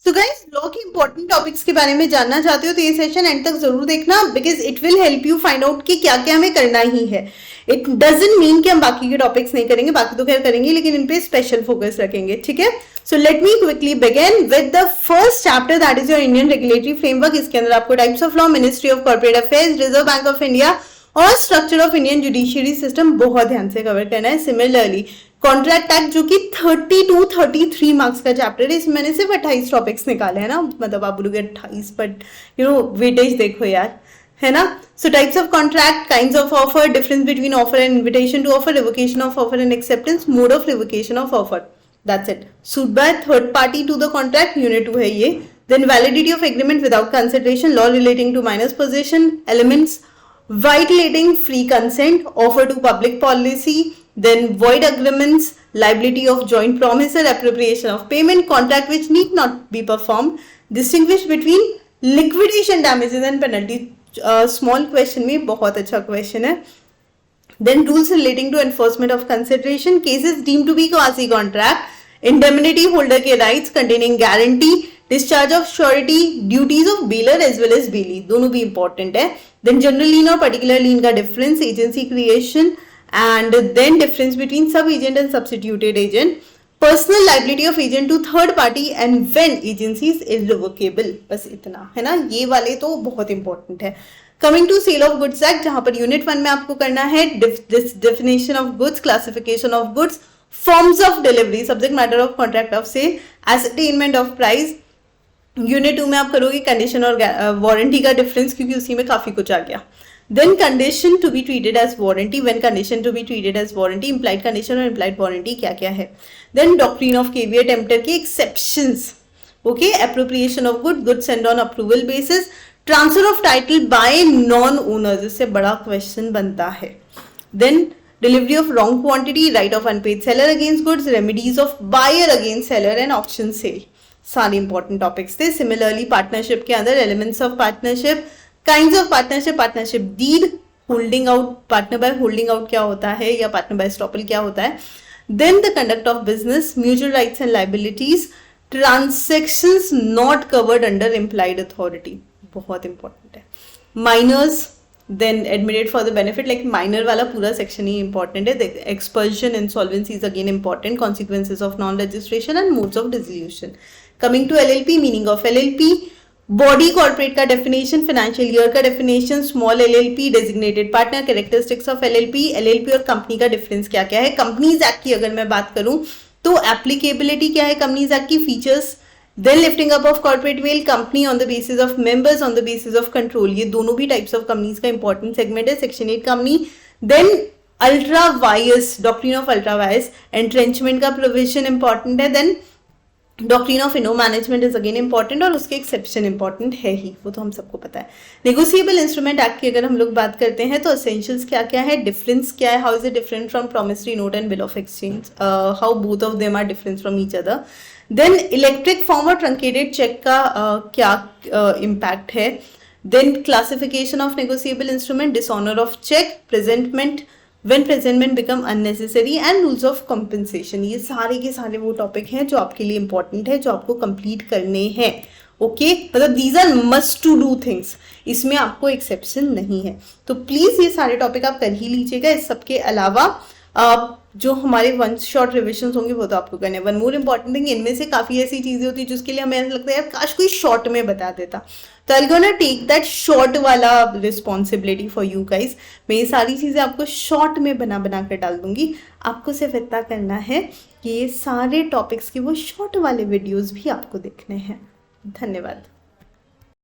So guys, law के important topics के बारे में जानना चाहते हो तो ये सेशन एंड तक जरूर देखना, because it will help you find out कि क्या क्या हमें करना ही है. इट डजंट मीन कि हम बाकी के टॉपिक्स नहीं करेंगे, बाकी तो खैर करेंगे, लेकिन इन पे स्पेशल फोकस रखेंगे. ठीक है, so let me quickly begin with the first chapter, that is your Indian regulatory framework. इसके अंदर आपको types of law, ministry of corporate affairs, reserve bank of India और structure of Indian judiciary system बहुत ध्यान से cover करना है. Similarly contract act जो कि 32-33 मार्क्स का चैप्टर है, इसमें मैंने सिर्फ 28 टॉपिक्स निकाले हैं ना, मतलब आप बोलोगे 28, बट वेटेज देखो यार, है ना. So types of contract, kinds of offer, difference between offer and invitation to offer, revocation of offer and acceptance, mode of revocation of offer, that's it. Suit by third party to the contract, unit 2 है ये. Then validity of agreement without consideration, law relating to minors position, elements violating free consent, offer to public policy, then void agreements, liability of joint promisor, appropriation of payment, contract which need not be performed, distinguish between liquidation damages and penalty. Small question में बहुत अच्छा question है. Then rules relating to enforcement of consideration, cases deemed to be quasi contract, indemnity holder के rights containing guarantee, discharge of surety, duties of bailor as well as bailee, दोनों भी important है. Then general lien और particular lien का difference, agency creation, and then difference between sub agent and substituted agent, personal liability of agent to third party and when agency is irrevocable. बस इतना है ना, ये वाले तो बहुत important है. Coming to sale of goods act, जहां पर यूनिट 1 में आपको करना है definition of goods, classification of goods, forms of delivery, subject matter of contract of sale, ascertainment of price. Unit 2 में आप करोगे कंडीशन और वारंटी का डिफरेंस, क्योंकि उसी में काफी कुछ आ गया. Then condition to be treated as warranty, when condition to be treated as warranty, implied condition और इंप्लाइड वारंटी क्या क्या है. Then doctrine of caveat emptor के exceptions, okay, appropriation of good, good send on approval basis, transfer of title by non owners, इससे बड़ा question बनता है. Then delivery of wrong quantity, right of unpaid seller against goods, remedies of buyer against seller and auction sale, सारे important topics थे. Similarly partnership के अंदर elements of partnership, kinds of partnership, partnership deed, holding out, partner by holding out क्या होता है, या partner by estoppel क्या होता है. Then the conduct of business, mutual rights and liabilities, transactions not covered under implied authority, बहुत important है. Minors, then admitted for the benefit, like minor वाला पूरा सेक्शन ही इंपॉर्टेंट है. Expulsion, insolvency is again important, consequences of non registration and modes of dissolution. Coming to LLP, meaning of LLP, body corporate का definition, financial year का definition, small LLP, designated partner, characteristics of LLP, LLP और company का difference क्या क्या है. Companies act की अगर मैं बात करूं तो एप्लीकेबिलिटी क्या है कंपनीज एक्ट की, features. Then lifting up of corporate veil, company on the basis of members, on the basis of control, ये दोनों भी टाइप्स ऑफ कंपनीज का इंपॉर्टेंट सेगमेंट है. Section 8 company. Then ultra vires, doctrine of ultra vires, entrenchment का provision important है. Then doctrine of इनो management is again important, और उसके एक्सेप्शन इंपॉर्टेंट है ही, वो तो हम सबको पता है. नेगोशिएबल इंस्ट्रूमेंट एक्ट की अगर हम लोग बात करते हैं तो एसेंशियल्स क्या क्या है, डिफरेंस क्या है, how is it different from promissory note and bill of exchange, how both of them are different from each other. Then electric form और ट्रंकेटेड चेक का क्या इम्पैक्ट है. Then classification of negotiable instrument, dishonour of cheque, presentment, when presentment become unnecessary and rules of compensation, ये सारे के सारे वो topic हैं जो आपके लिए इंपॉर्टेंट है, जो आपको कंप्लीट करने हैं. ओके, मतलब these are must to do things, इसमें आपको एक्सेप्शन नहीं है. तो प्लीज ये सारे टॉपिक आप कर ही लीजिएगा. इस सब के अलावा जो हमारे वन शॉट रिविजन होंगे वो तो आपको करने. वन मोर इंपॉर्टेंट थिंग, इनमें से काफी ऐसी चीजें होती है जिसके लिए हमें ऐसा लगता है यार काश कोई शॉर्ट में बता देता, तो I gonna take that short वाला रिस्पॉन्सिबिलिटी फॉर यू गाइज. मैं ये सारी चीजें आपको शॉर्ट में बना बना कर डाल दूंगी. आपको सिर्फ इतना करना है कि ये सारे टॉपिक्स के वो शॉर्ट वाले वीडियोज भी आपको देखने हैं. धन्यवाद.